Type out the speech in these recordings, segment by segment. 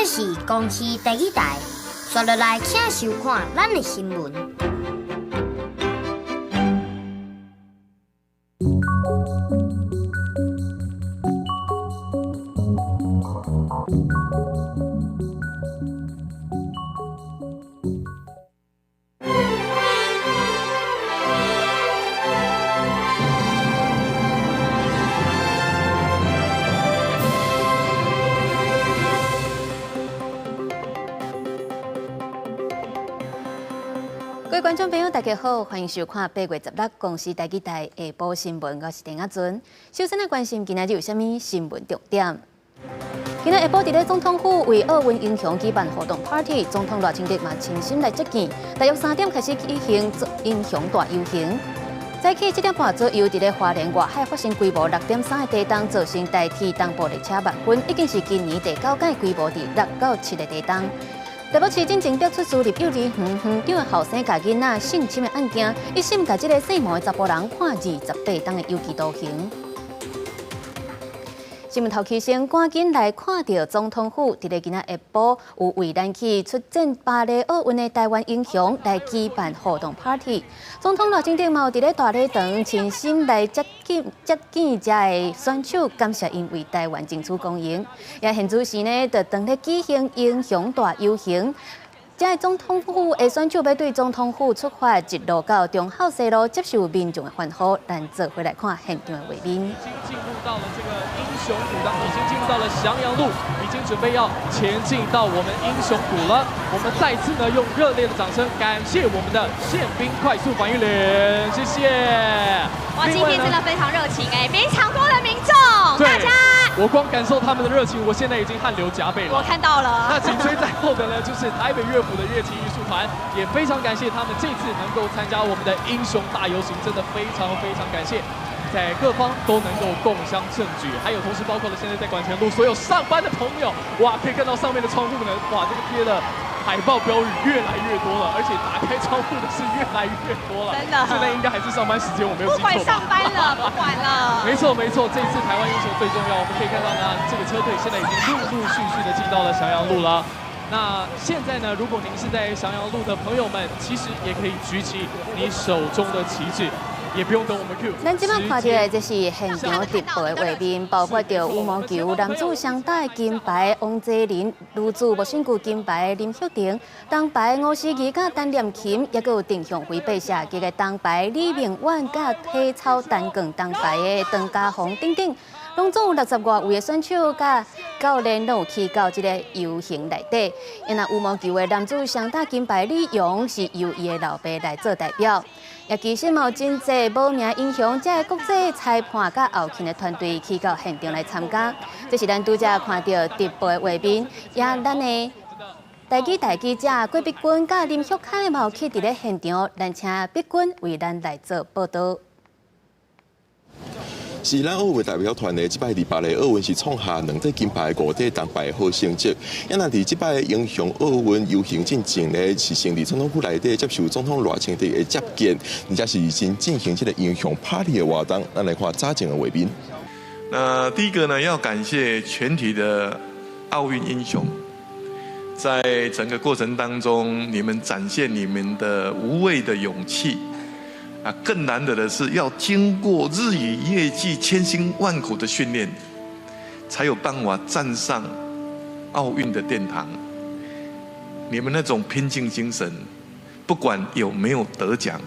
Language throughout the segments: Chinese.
这是公视第一台，刷落来请收看咱的新闻。各位观众朋友，大家好，欢迎收看8月16公视台下晡新闻，我是丁雅俊。首先来关心今仔日有啥物新闻重点？今仔下晡伫咧总统府为奥运英雄举办活动 party， 总统赖清德嘛亲身来接见，大约3点开始举行英雄大游行。早起7点半左右，伫咧花莲外海发生规模6.3的地震，造成代替东部列车慢运，已经是今年第9届规模伫6到7的地震。台北市警政调出处立幼儿园园长的后生甲囡仔性侵的案件，一审甲这个姓毛的查甫人判28档的有期徒刑。新闻头起先赶紧来看到总统府伫咧今仔下晡有为咱去出战巴黎奥运的台湾英雄来举办活动 party。总统赖清德嘛有伫咧大礼堂亲身来接见遮的选手，感谢因为台湾争取公赢。也现主时呢，就当咧举行英雄大游行。这个总统府的选手要对总统府出发，一路到中孝西路接受民众的欢呼。咱做回来看现场的画面。已经进入到了这个英雄谷当中，已经进入到了翔阳路，已经准备要前进到我们英雄谷了。我们再次呢用热烈的掌声感谢我们的宪兵快速反应连，谢谢。哇，今天真的非常热情哎，非常多的民众，大家。我光感受他们的热情，我现在已经汗流浃背了。我看到了。那紧追在后的呢，就是台北乐府的乐器艺术团，也非常感谢他们这次能够参加我们的英雄大游行，真的非常感谢。在各方都能够共襄盛举，还有同时包括了现在在管前路所有上班的朋友，哇，可以看到上面的窗户呢，哇，这个贴的海报标语越来越多了，而且打开窗户的是越来越多了。真的，现在应该还是上班时间，我没有记错吧？不管上班了，不管了。没错，这次台湾英雄最重要，我们可以看到呢，这个车队现在已经陆续的进到了翔阳路了。那现在呢，如果您是在翔阳路的朋友们，其实也可以举起你手中的旗帜。也不用等我们 Q。咱即摆看到的这是现场直播的画面，包括着羽毛球男子双打的金牌王泽林、女子木棍球金牌林秀婷、铜牌吴思怡甲陈念琴，也有定向回背射击的铜牌李明婉甲体操单杠铜牌的张家宏等等。拢总有60多位的选手甲教练都有去到这个游行内底。因那羽毛球的男子双打金牌李勇是由伊的老爸来做代表。也其实嘛有真侪无名英雄，这个国际裁判甲后勤的团队去到现场来参加。这是咱拄则看到直播的画面，也咱的台记者郭碧君甲林旭凯嘛有去伫咧现场，咱请碧君为咱来做报道。是咱奥运代表团的即摆伫巴黎奥运是创下2块金牌、5块铜牌的好成绩。也那伫即摆英雄奥运游行进程呢，是先伫总统府内底接受总统赖清德的接见，而且是先进行这个英雄 party 的活动。咱来看早前的画面。那第一个呢，要感谢全体的奥运英雄，在整个过程当中，你们展现你们的无畏的勇气。更难得的是要经过日以夜继、千辛万苦的训练，才有办法站上奥运的殿堂。你们那种拼劲精神，不管有没有得奖，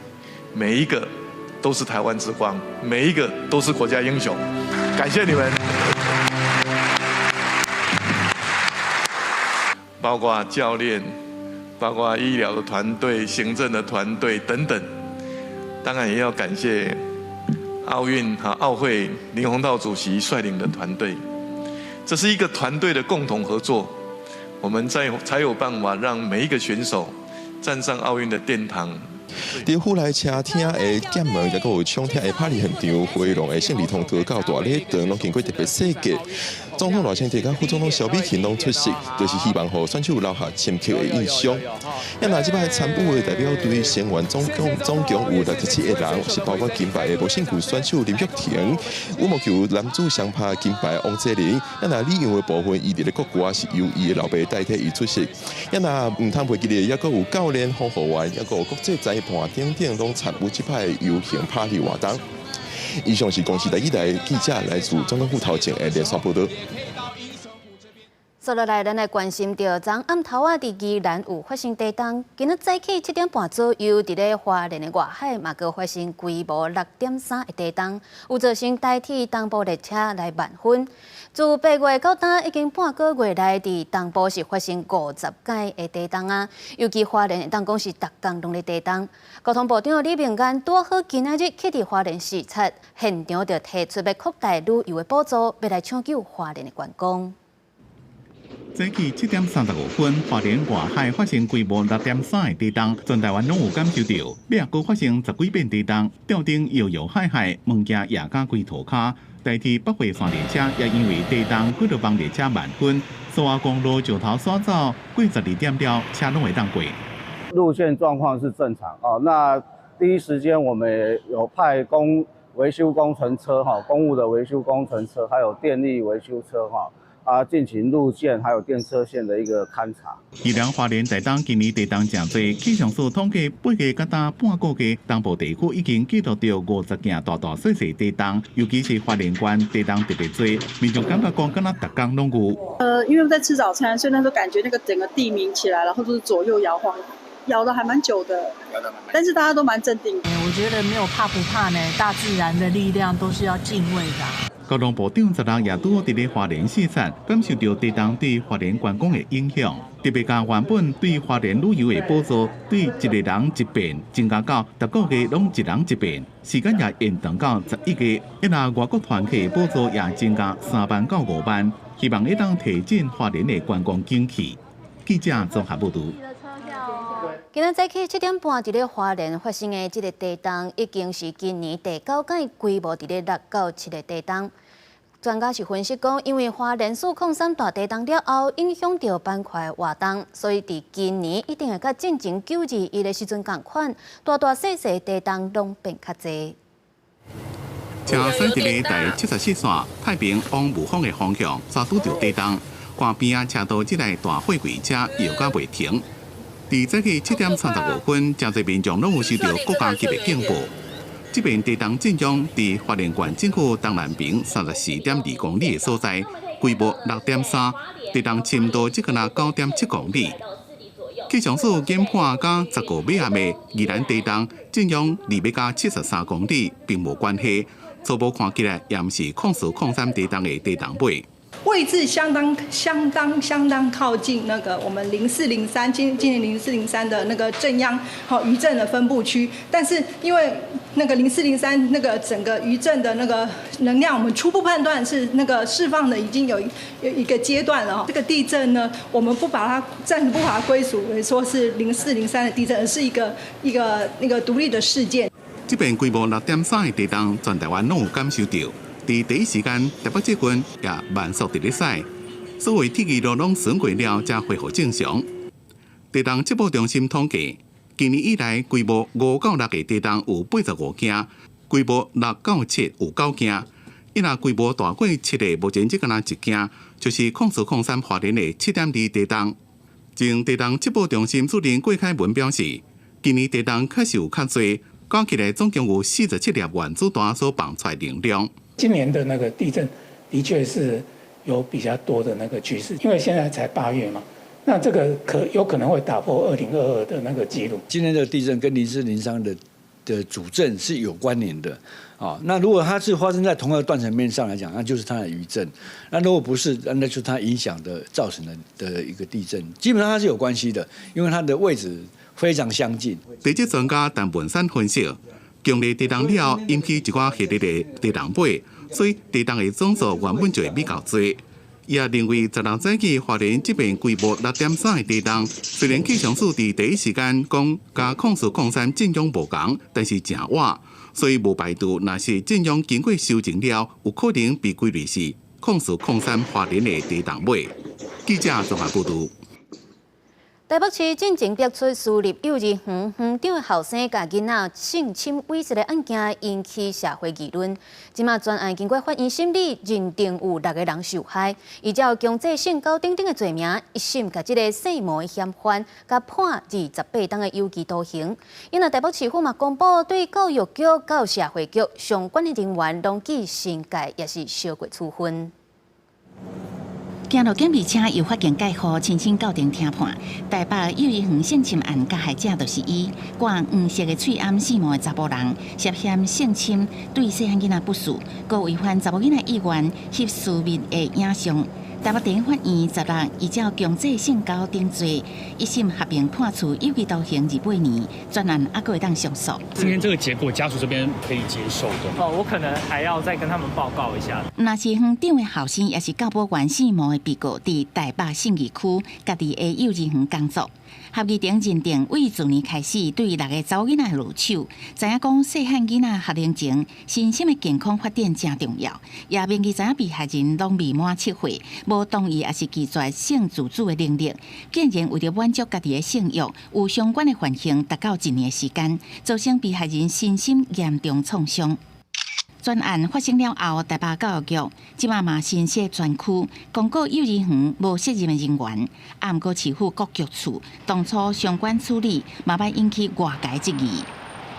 每一个都是台湾之光，每一个都是国家英雄。感谢你们，包括教练，包括医疗的团队、行政的团队等等。当然也要感谢奥运和奥会林鸿道主席率领的团队，这是一个团队的共同合作，我们才有办法让每一个选手站上奥运的殿堂，伫户内车厅的检问，也有冲天的拍离现场，回龙的胜利通道到大礼堂，拢经过特别设计。总统赖清德甲副总统萧美琴拢出席，就是希望互选手留下深刻的印象。也那即摆参与的代表队成员总共有67个人，是包括金牌的无胜负选手林玉婷、羽毛球男子双拍金牌王哲林。也那李勇的部分，伊伫咧国外是由伊的老爸代替伊出席。也那唔通袂记咧，也阁有教练、防护员，也阁有国际裁判等等，拢参与即摆游行拍立活动。以上是公视第一台记者来自总统府头前的连线报道。接落来，咱来关心到昨暗头仔伫宜兰有发生地震，今日早起7点半左右，伫咧花莲的外海嘛，阁发生规模6.3的地震，有造成台铁东部列车来慢分。自8月到今已经半个月来，伫东部是发生50件的地震啊，尤其花莲当讲是逐工拢咧地震。交通部长李明安拄好今仔日去伫花莲视察，现场就提出要扩大旅游的补助，要来抢救花莲的观光。早起7点35分，花莲外海发生规模6.3的地震，全台湾拢有感受到。尾也阁发生10几遍地震，吊灯摇摇摆摆，物件也甲规涂骹。台铁北回山列车也因为地震，几落帮列车慢分，苏澳公路石头山走过12点了，车拢会当过。路线状况是正常哦。那第一时间我们有派维修工程车公务的维修工程车，还有电力维修车进行路线还有电车线的一个勘查。宜兰花莲台东今年地震真多，气象署统计8月到半个月，东部地区已经记录到50件大大小小地震，尤其是花莲县地震特别多，民众感觉讲敢若逐工拢有。因为在吃早餐，所以那时候感觉那个整个地鸣起来，然后都是左右摇晃，摇的还蛮久的，但是大家都蛮镇定。我觉得没有怕不怕呢，大自然的力量都是要敬畏的。交通部长昨日也拄好伫咧花莲视察，感受到地震对花莲观光的影响，特别将原本对花莲旅游的补助，对一个人一遍增加到逐个月拢一人一遍，时间也延长到11月。一那外国团客的补助也增加3万到5万，希望会当提振花莲的观光景气。记者综合报道。今仔早起7点半，伫咧花莲发生的这个地震，已经是今年第9届规模伫咧6到7个地震。专家是分析讲，因为花莲4.3大地震了后，影响到板块活动，所以伫今年一定会甲进前921的时阵同款，大大小小地震拢变较侪。车驶伫咧第74线太平往雾峰的方向，抓拄着地震，岸边啊车道即台大货柜车摇甲袂停。伫早起7点35分，真侪民众拢有收到国家级的警报。这边地震震央伫花莲县政府东南边34.2公里的所在，规模6.3，地震深度只个那9.7公里。气象署研判甲10个尾暗的宜兰地震震央离要甲73公里，并无关系。初步看起来，也毋是0403地震的地震尾。位置相当靠近那个我们0403今年0403的那个震央余震的分布区，但是因为那个0403那个整个余震的那个能量，我们初步判断是那个释放的已经有一个阶段了。这个地震呢，我们暂时不把它归属为说是0403的地震，而是一个那个独立的事件。这边规模6.3的地震，全台湾拢有感受到。伫第一时间，台北捷运也慢速伫咧驶，所有铁轨路拢顺过了，才恢复正常。地震预报中心统计，今年以来规模5到6个地震有85件，规模6到7有9件。伊若规模大过7个，目前只敢若1件，就是0403花莲的7.2地震。前地震预报中心主任郭凯文表示，今年地震确实有较侪，加起来总共有47粒原子弹所放出来能量。今年的那个地震的确是有比较多的那个趋势，因为现在才8月嘛，那这个有可能会打破2022的那个记录。今年的地震跟0403的主震是有关联的啊。那如果它是发生在同一个断层面上来讲，那就是它的余震；那如果不是，那就是它影响的造成的一个地震。基本上它是有关系的，因为它的位置非常相近。地质专家陈文山分析。强烈地震了后，引起一寡剧烈的地震尾，所以地震的总数原本就会比较多。也认为10人早起华联这边规模6.3的地动，虽然气象署伫第一时间讲甲控诉矿山阵容无同，但是正晚，所以无排除若是阵容经过修正了，有可能被归类是控诉矿山华联的地动尾。记者综合报道。台北市进前逼出私立幼儿园园长的后生甲囡仔性侵猥亵的案件，引起社会议论。即马专案经过法院审理，认定有6个人受害，依照强制性交等等的罪名，一审甲这个姓毛的嫌犯，甲判28天的有期徒刑。因为台北市府嘛公布，对教育局、教育社会局相关的人员，拢记新界也是小过处分。行路检比车由法院介护亲亲校庭听判，台北幼儿园性侵案加害者就是伊，挂黄色的喙暗四毛的查甫人，涉嫌性侵对细汉囡仔不恕，佮违反查某囡仔意愿翕私密的影像。台北地院法院10日依照强制性交等罪，一审合并判处有期徒刑28年，专案还会当上诉。今天这个结果，家属这边可以接受的吗？我可能还要再跟他们报告一下。若是园长的后生，也是教保员姓毛的被告，伫台北信义区家己的幼儿园工作。合议庭认定，为自年开始对6个查某囡仔入手，知影讲细汉囡仔学龄前身心的健康发展真重要。也明记知影被害人拢未满7岁，无同意也是拒绝性自主的能力，竟然为了满足家己的性欲，有相关的犯行达到1年的时间，造成被害人身心严重创伤。专案发生了后，台北教育局即马嘛新设专区，公告幼儿园无适任的人员，啊毋过市府各局处当初相关处理嘛歹引起外界质疑。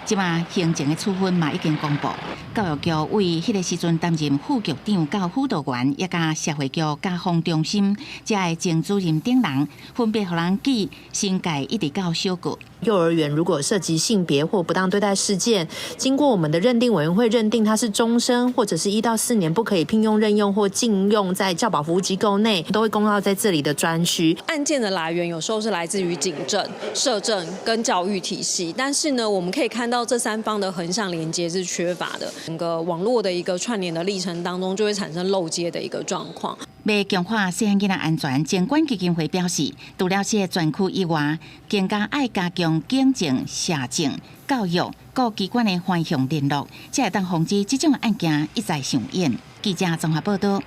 即马行政的处分嘛已经公布，教育局为迄个时阵担任副局长、甲辅导员，也甲社会局、家访中心遮的前主任等人，分别互人记新界一直到小国。幼儿园如果涉及性别或不当对待事件，经过我们的认定委员会认定它是终身或者是1到4年不可以聘用、任用或禁用在教保服务机构内，都会公告在这里的专区。案件的来源有时候是来自于警政、社政跟教育体系，但是呢，我们可以看到这3方的横向连接是缺乏的，整个网络的一个串联的历程当中，就会产生漏接的一个状况。为强化细汉囡仔安全，监管基金会表示，除了这专区以外，更加爱加强警政、社政、教育各机关的环向联络，才会当防止这种案件一再上演。记者综合报道。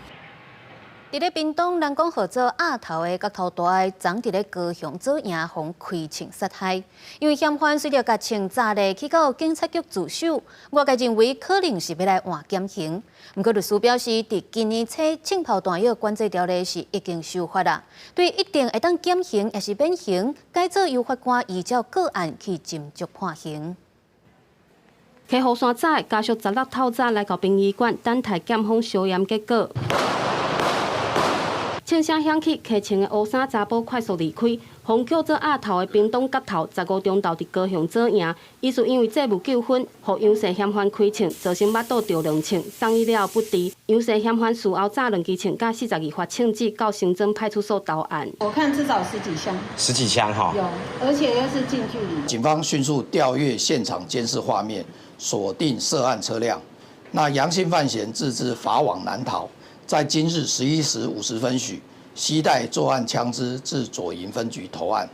伫咧屏东人工号做鸭头的角头大个，昨伫咧高雄做营防开枪杀害。因为嫌犯随着甲枪炸咧去到警察局自首，外界认为可能是要来换减刑。不过律师表示，伫今年初枪炮弹药管制条例是已经修法啦，对一定会当减刑也是免刑，改做由法官依照个案去斟酌判刑。溪湖山仔家属16透早来到殡仪馆等待检方消验结果。枪声响起，骑穿的乌衫查甫快速离开。红叫做鸭头的屏东角头15中昼伫高雄做营，伊是因为债务纠纷，互杨氏嫌犯开枪，造成腹肚着2枪，送医了不治。杨氏嫌犯事后炸2支枪，甲42发枪支到新增派出所投案。我看至少10几枪，10几枪哈，有，而且又是近距离。警方迅速调阅现场监视画面，锁定涉案车辆。那杨姓犯嫌自知法网难逃。在今日11时50分许，携带作案枪支至左营分局投案。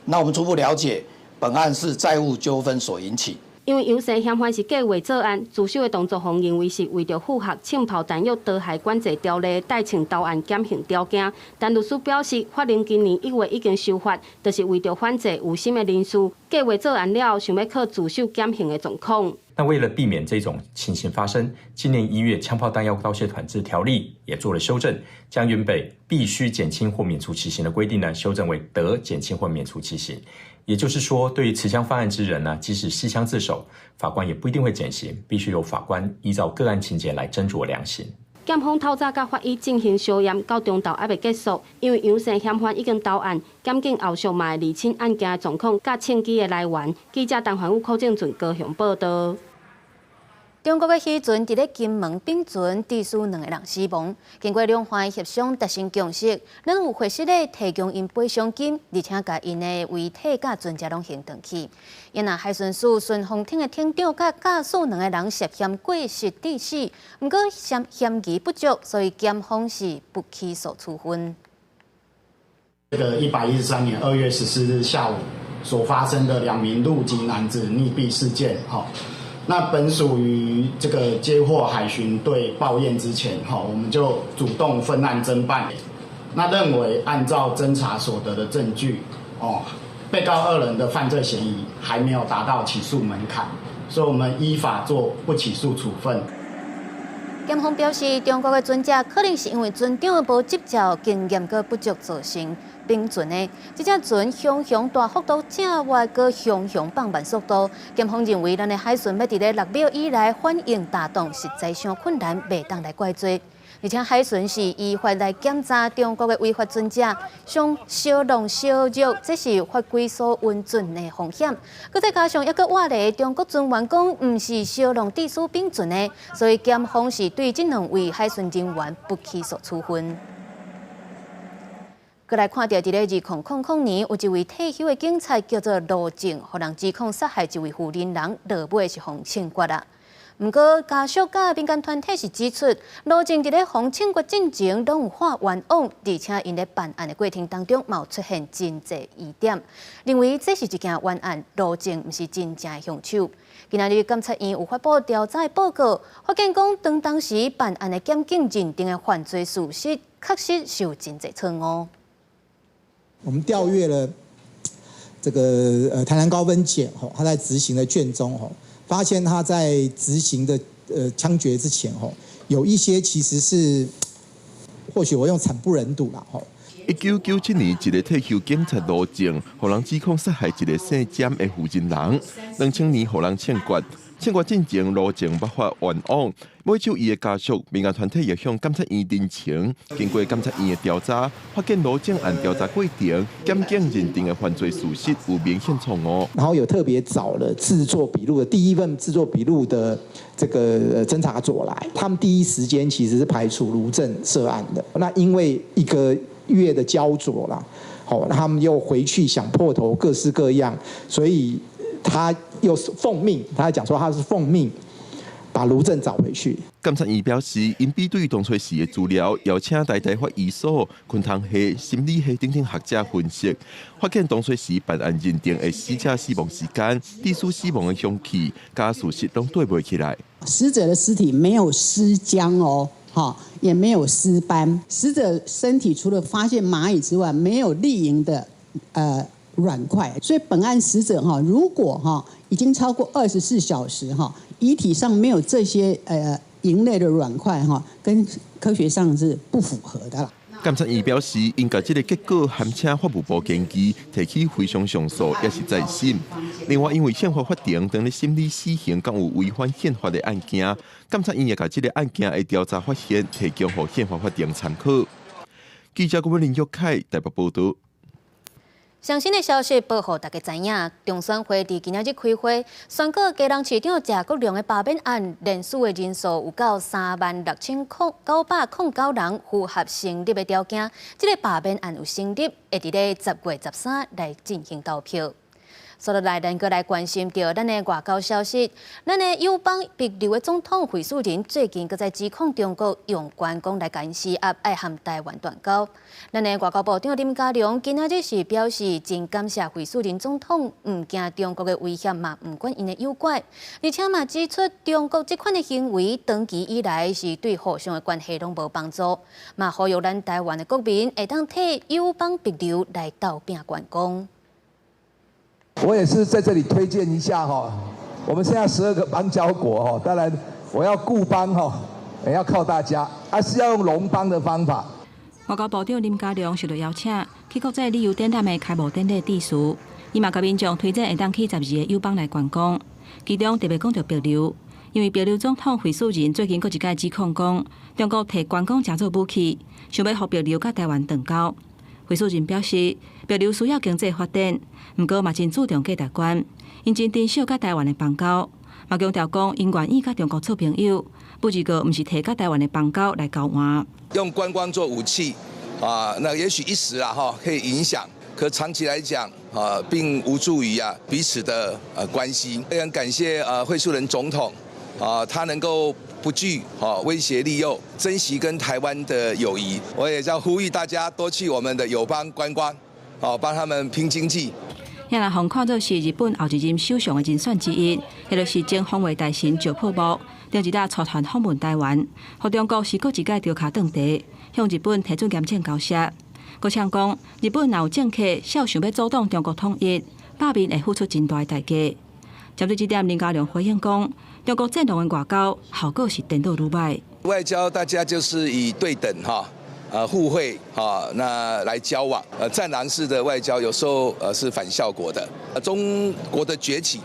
那我们初步了解，本案是债务纠纷所引起。因为杨氏嫌犯是计划作案，自首的动作方认为是为着符合枪炮弹药刀械管制条例带枪投案减刑条件。但律师表示，法令今年1月已经修法，就是为着反制有心的人士计划作案了，想要靠自首减刑的状况。那为了避免这种情形发生，今年1月枪炮弹药盗窃管制条例也做了修正，将原本必须减轻或免除其刑的规定呢，修正为得减轻或免除其刑。也就是说，对于持枪犯案之人呢，即使持枪自首，法官也不一定会减刑，必须由法官依照个案情节来斟酌量刑。检方透早甲法医进行消验，到中昼还未结束，因为杨氏嫌犯已经投案，检警后续嘛会厘清案件的状况，甲枪支的来源。记者陈环宇、柯正俊高雄报道。中国的渔船伫咧金门并船，致死2个人死亡。经过两方协商达成共识，咱有会适咧提供因赔偿金，而且甲因的遗体甲船只拢还回去。因那海巡署顺风艇的艇长甲驾驶2个人涉嫌过失致死，不过嫌疑不足，所以检方是不起诉处分。这个113年2月14日下午所发生的2名陆籍男子溺毙事件，那本属于这个接获海巡队报验之前，我们就主动分案侦办。那认为按照侦查所得的证据，被告2人的犯罪嫌疑还没有达到起诉门槛，所以我们依法做不起诉处分。检方表示，中国的船只可能是因为船长无执照、经验个不足造成。并船的这只船向大幅度正外，个向放慢速度。检方认为，咱的海巡要伫咧6秒以内反应打动，实在上困难，袂当来怪罪。而且海巡是依法来检查中国的违法船只，像小浪小弱，这是法规所允准的风险。佮再加上一个话咧，中国船员讲毋是小浪致死并船的，所以检方是对这2位海巡人员不起诉处分。再来看到，伫咧2000年，有一位退休的警察叫做罗正，互人指控杀害一位富人人，落尾是互枪决啦。不过家属甲民间团体是指出，罗正伫咧互枪决进前，拢有画冤枉，而且因咧办案的过程当中，冇出现真侪疑点，认为这是一件冤案，罗正毋是真正的凶手。今仔日检察院有发布调查报告，发现讲当时办案的检警认定的犯罪事实，确实受真侪错误。我们调阅了这个台南高分检他在执行的卷中发现他在执行的枪决之前有一些其实是或许我用惨不忍睹啦1997年，一个退休警察罗正，互人指控杀害一个姓詹的富人人。2000年，互人枪决。枪决进前，罗正不发冤枉。每就伊的家属、民间团体也向检察院认情。经过检察院的调查，发现罗正按调查过程，检警认定的犯罪事实有明显错误。然后有特别找了制作笔录的第一份制作笔录的这个侦查组来，他们第一时间其实是排除卢正涉案的。那因为1个月的焦灼啦，那他们又回去想破头，各式各样，所以他又是奉命，他讲说他是奉命把卢正找回去。检察院表示，因比对当初时的资料，邀请台法医所、昆塘系、心理系等学者分析，发现当初时办案认定的死者死亡时间、致死死亡的凶器、加事实拢对不起来。死者的尸体没有尸僵也没有尸斑，死者身体除了发现蚂蚁之外，没有粒莹的软块，所以本案死者如果已经超过24小时遗体上没有这些蝇类的软块跟科学上是不符合的啦。检察院表示，因甲这个结果函请法务部检机提起非常上诉，也是在审。另外，因为宪法法庭当咧审理死刑敢有违反宪法的案件，检察院也甲这个案件的调查发现提供予宪法法庭参考。记者郭林玉凯台北报道。上新的消息报予大家知影，中选会伫今仔日开会，宣告基隆市长谢国良的罢免案，连署的人数有到36909人，符合成立的条件。这个罢免案有成立，会伫咧10月13来进行投票。所以来，咱阁来关心到咱的外交消息。咱的友邦逼流的总统惠恕仁最近阁在指控中国用关公来干施压，爱和台湾断交。咱的外交部长林佳龙今仔日是表示，真感谢惠恕仁总统，唔惊中国的威胁嘛，唔管因的诱拐，而且嘛指出中国这款的行为长期以来是对互相的关系拢无帮助，嘛呼吁咱台湾的国民会当替友邦逼流来斗拼关公。我也是在这里推荐一下我们现在12个邦交国当然我要固邦也要靠大家，是要用龙邦的方法。外交部长林佳龙受到邀请去国际旅游展览的开幕典礼致辞，伊嘛甲民众推荐会当去12个友邦来观光，其中特别讲到帛琉，因为帛琉总统惠恕仁最近佫一届指控讲，中国摕观光当作武器，想要互帛琉甲台湾断交。惠恕仁表示，帛琉需要经济发展，不过嘛真注重价值观，因真珍惜甲台湾的邦交，嘛强调讲，因愿意甲中国做朋友，不只个毋是摕甲台湾的邦交来交换。用观光做武器啊，那也许一时啦哈可以影响，可长期来讲啊，并无助于彼此的关系。非常感谢惠淑仁总统啊，他能够不惧威胁利诱，珍惜跟台湾的友谊。我也要呼吁大家多去我们的友邦观光，帮他们拼经济。遐来互看做是日本后一任首相的人选之一，迄就是前防卫大臣石破茂，顶一日出团访问台湾，互中国是搁一届丢卡顿地，向日本提出严正交涉。佮呛讲，日本若有政客想要阻挡中国统一，百面会付出真大的代价。针对这点，林佳龙回应讲，中国战狼的外交效果是颠倒如歹。外交大家就是以对等互惠那来交往，战狼式的外交有时候是反效果的。中国的崛起，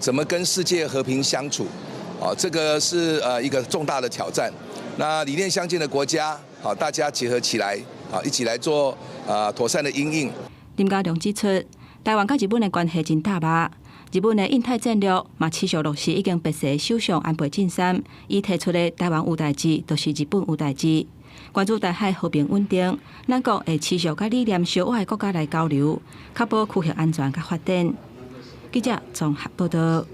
怎么跟世界和平相处，这个是一个重大的挑战。那理念相近的国家，大家结合起来，一起来做妥善的因应。林佳龙指出，台湾甲日本的关系真大吧。日本的印太战略嘛持续落实已经白蛇首相安倍晋三伊提出的台湾有代志，就是日本有代志。关注台海和平稳定，咱国会持续甲理念相悖的国家来交流，确保区域安全甲发展。记者综合报道。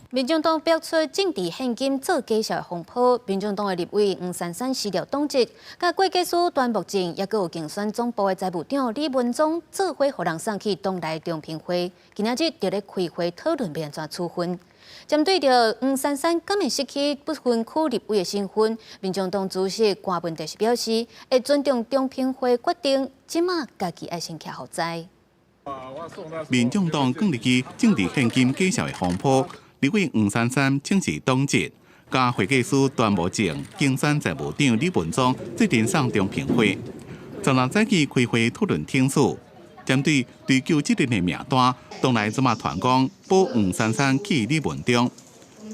民众党标出政治现金做假销的风波，民众党的立委黄珊珊失掉党籍，甲会计师段木正，也有竞选总部的财务长李文忠做伙，互人送去党内中评会。今仔日就咧开会讨论要安怎处分。针对着黄珊珊敢会失去不分区立委的身份，民众党主席关文哲是表示，会尊重中评会决定，即马家己爱先徛好在。民众党更入去政治现金假销的风波。立委黄珊珊请辞党籍，甲会计师段木正、竞选财务长李文忠决定上中评会。16早起开会讨论听数，针对追究责任的名单，党内即马团讲保黄珊珊去李文忠。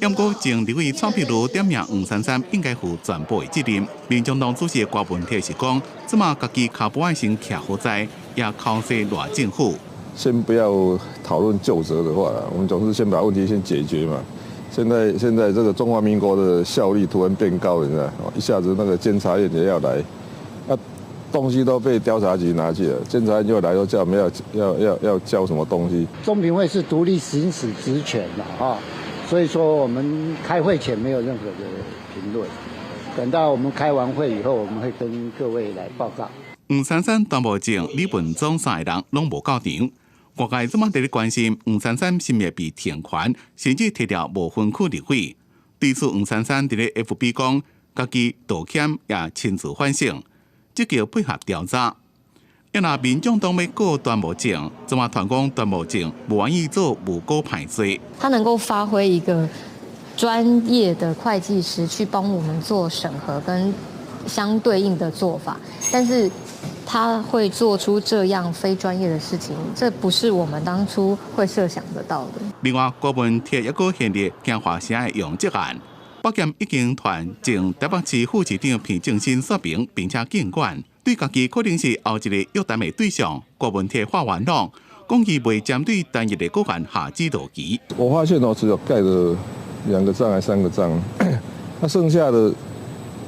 不过，前立委蔡壁如点名黄珊珊应该负全部的责任。民众党主席郭文铁是讲，即马家己脚不爱先徛好在，也靠势赖政府。先不要讨论究责的话，我们总是先把问题先解决嘛。现在这个中华民国的效率突然变高，你知道，一下子那个监察院也要来，东西都被调查局拿去了，监察院又来，又叫我们要交什么东西？中评会是独立行使职权的所以说我们开会前没有任何的评论，等到我们开完会以后，我们会跟各位来报告。黄珊珊、段木正、李文忠三个人拢无到场。外界即马伫咧关心黄珊珊是咪被停权，甚至摕掉无分区立委。对此，黄珊珊伫咧 FB 讲，家己道歉也亲自反省，积极配合调查。要若民众党要告段木正，即马团讲段木正不愿意做无辜派罪。他能够发挥一个专业的会计师去帮我们做审核跟相对应的做法，但是他会做出这样非专业的事情，这不是我们当初会设想得到的。另外，郭文铁也个现列强化城的用职案，北检已经传前台北市副市长皮正新说明，并且监管，对家己可能是后一个约谈的对象。郭文铁发言讲，讲伊未针对单一的个案下指导棋。我发现只有盖了2个章还3个章，那剩下的。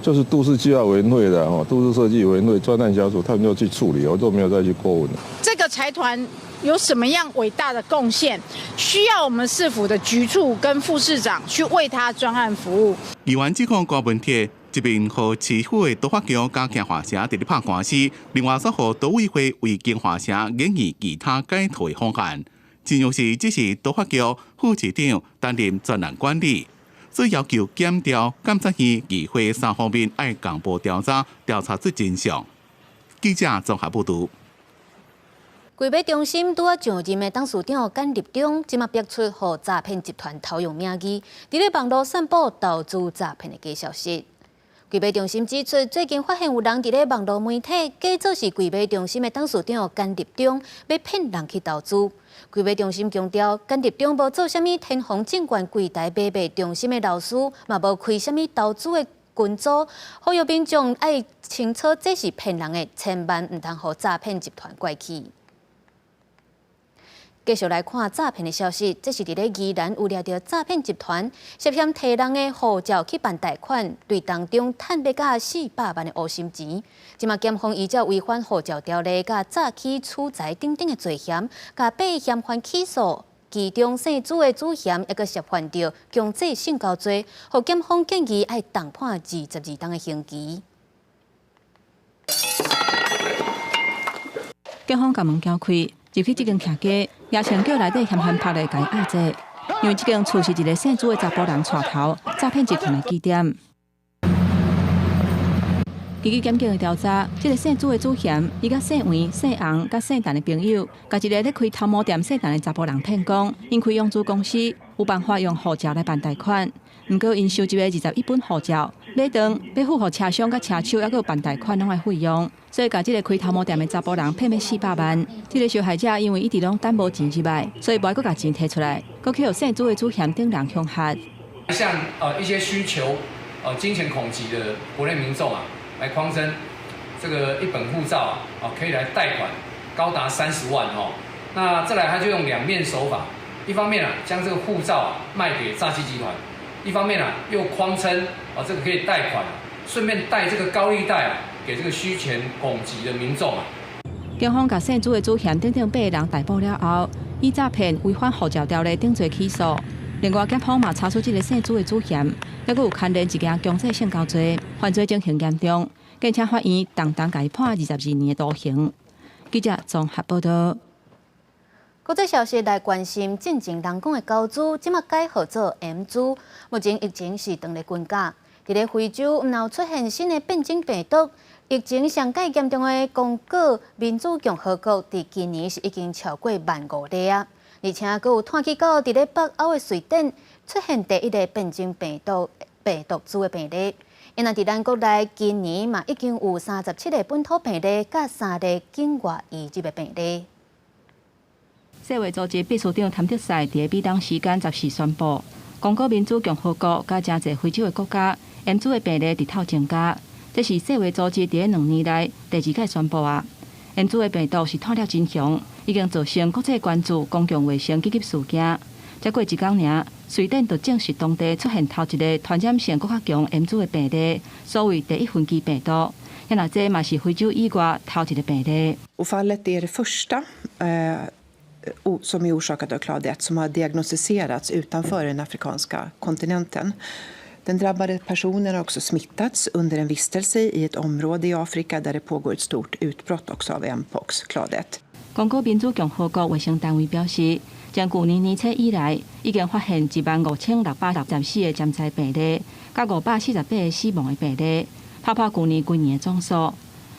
就是都市计划委员会的都市设计委员会专案小组，他们就去处理，我都没有再去过问了。这个财团有什么样伟大的贡献，需要我们市府的局处跟副市长去为他专案服务。议员指控郭文铁一边和市府的都发局加强化城伫咧拍官司，另外则和都委会为金华城研议其他改套的方案。真要是只是都发局副市长担任专案管理。所以要求检调、监察院、议会3方面爱共步调查出真相。记者综合报道。规码中心拄啊上任的董事长简立中，即马逼出互诈骗集团偷用名义，伫咧网络散布投资诈骗的假消息。规码中心指出，最近发现有人伫咧网络媒体假做是规码中心的董事长简立中，要骗人去投资。规码中心强调，简立中无做啥物天虹证券柜台买卖中心的老师，嘛无开啥物投资的群组，呼吁民众爱清楚这是骗人的，千万唔通互诈骗集团拐去。继续来看诈骗的消息，这是伫咧宜兰有掠到诈骗集团涉嫌摕人的护照去办贷款，对当中赚要甲400万的乌心钱。即马检方依照违反护照条例、甲诈欺取财等等的罪嫌，甲8嫌犯起诉。其中姓朱的主嫌也个涉犯着强制性交罪，互检方建议爱重判22档的刑期。警方甲门撬开，入去这间徛家，也请叫内底嫌犯拍来甲伊压制，因为这间厝是一个姓朱的查甫人带头诈骗集团的基点。根据检警的调查，这个姓朱的主嫌，伊甲姓黄、姓洪、甲姓陈的朋友，甲一个咧开头毛店姓陈的查甫人骗讲，因开养猪公司有办法用护照来办贷款。毋过因收集的21本护照，买单、买付互车商、甲车手，还佫办贷款拢爱费用，所以甲这个开头毛店的查甫人骗要400万。这个受害者因为一直拢等无钱之外，所以无爱佫甲钱摕出来，佫去互姓朱的主嫌等人恐吓。像一些需求金钱恐急的国内民众啊，来匡称这个一本护照可以来贷款高达30万哦。那再来他就用两面手法，一方面将这个护照卖给诈欺集团。一方面又匡称这个可以贷款，顺便贷这个高利贷给这个需钱恐急的民众警方甲姓朱的主嫌等8个人逮捕了后，以诈骗、违反护照条例等罪起诉。另外，检方嘛查出这个姓朱的主嫌，还佫有牵连一件强制性交罪，犯罪情形严重，建请法院重甲伊判22年的徒刑。记者综合报道。国际消息来关心进前人工的高猪，即马改号做 M 猪，目前疫情是当咧悬架。伫咧非洲，毋有出现新的变种病毒，疫情上介严重的刚果民主共和国，伫今年是已经超过15000例啊，而且佫有探去到伫咧北欧的瑞典出现第一个变种病毒株的病例。因若伫咱国内今年嘛已经有37个本土病例，甲3个境外移入的病例。世卫组织秘书长谭德赛伫美东时间14宣布，刚果民主共和国甲真侪非洲的国家 M 株的病例直头增加，这是世卫组织伫2年来第2届宣布啊。M 株的病毒是探了真凶，已经造成国际关注公共卫生紧急事件。才过1天尔，瑞典就证实当地出现头一个传染性更较强 M 株的病例，所谓第1分支病毒。因若这嘛是非洲以外头一个病例。Fallet är det första som är orsakat av clade 1 som har diagnostiserats utanför den afrikanska kontinenten. Den drabbade personen har också smittats under en vistelse i ett område i Afrika där det pågår ett stort utbrott också av mpox, clade 1. 刚果民主共和国卫生单位表示，从去年年初以来，已经发现15634个潜在病例，甲548个死亡的病例，跑去年规年的总数。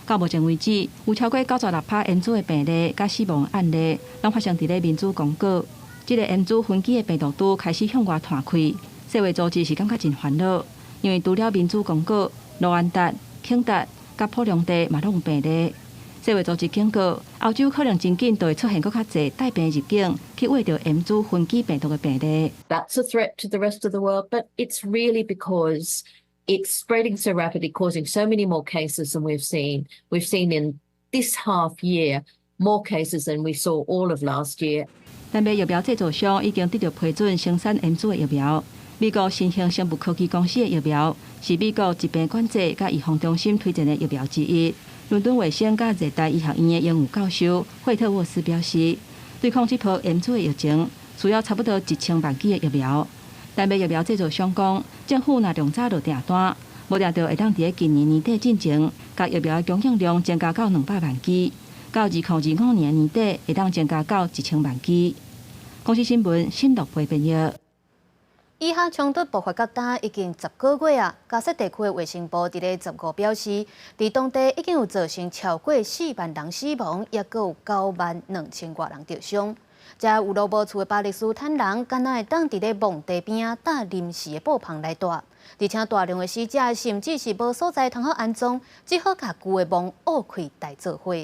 到目前为止，有超过96%M 株的病例甲死亡案例，拢发生伫咧民主刚果。这个 M 株分支的病毒株开始向外传开，世卫组织是感觉真烦恼，因为除了民主刚果、卢安达、肯达甲普良地嘛拢有病例。世卫组织警告，欧洲可能真紧就会出现更较侪带病入境去挖到 M 株分支病毒的病例。That's a threat to the rest of the world, but it's really because it's spreading so rapidly, causing so many more cases than we've seen. We've seen in this half year more cases than we saw all of last year. 咱美疫苗制造商已经得到批准生产 M 株的疫苗。美国新兴生物科技公司的疫苗是美国疾病管制甲预防中心推荐的疫苗之一。伦敦卫生甲热带医学院的英语教授惠特沃斯表示，对抗这波 M 株的疫情，需要差不多1000万剂的疫苗。但美疫苗制造商讲，政府若量早就订单，无定就会当伫今年年底进前，甲疫苗的供应量增加到200万剂，到2025年年底会当增加到1000万剂。公司新闻新乐培编译。以哈冲突爆发到今已经10个月啊！加沙地区的卫生部伫咧15表示，伫当地已经有造成超过4万人死亡，也佫有92000多人受伤。遮有罗布厝的巴勒斯坦人，敢若会当伫咧墓地边搭临时的布棚来住，而且大量的死者甚至是无所在通好安葬，只好甲旧的墓挖开大做伙。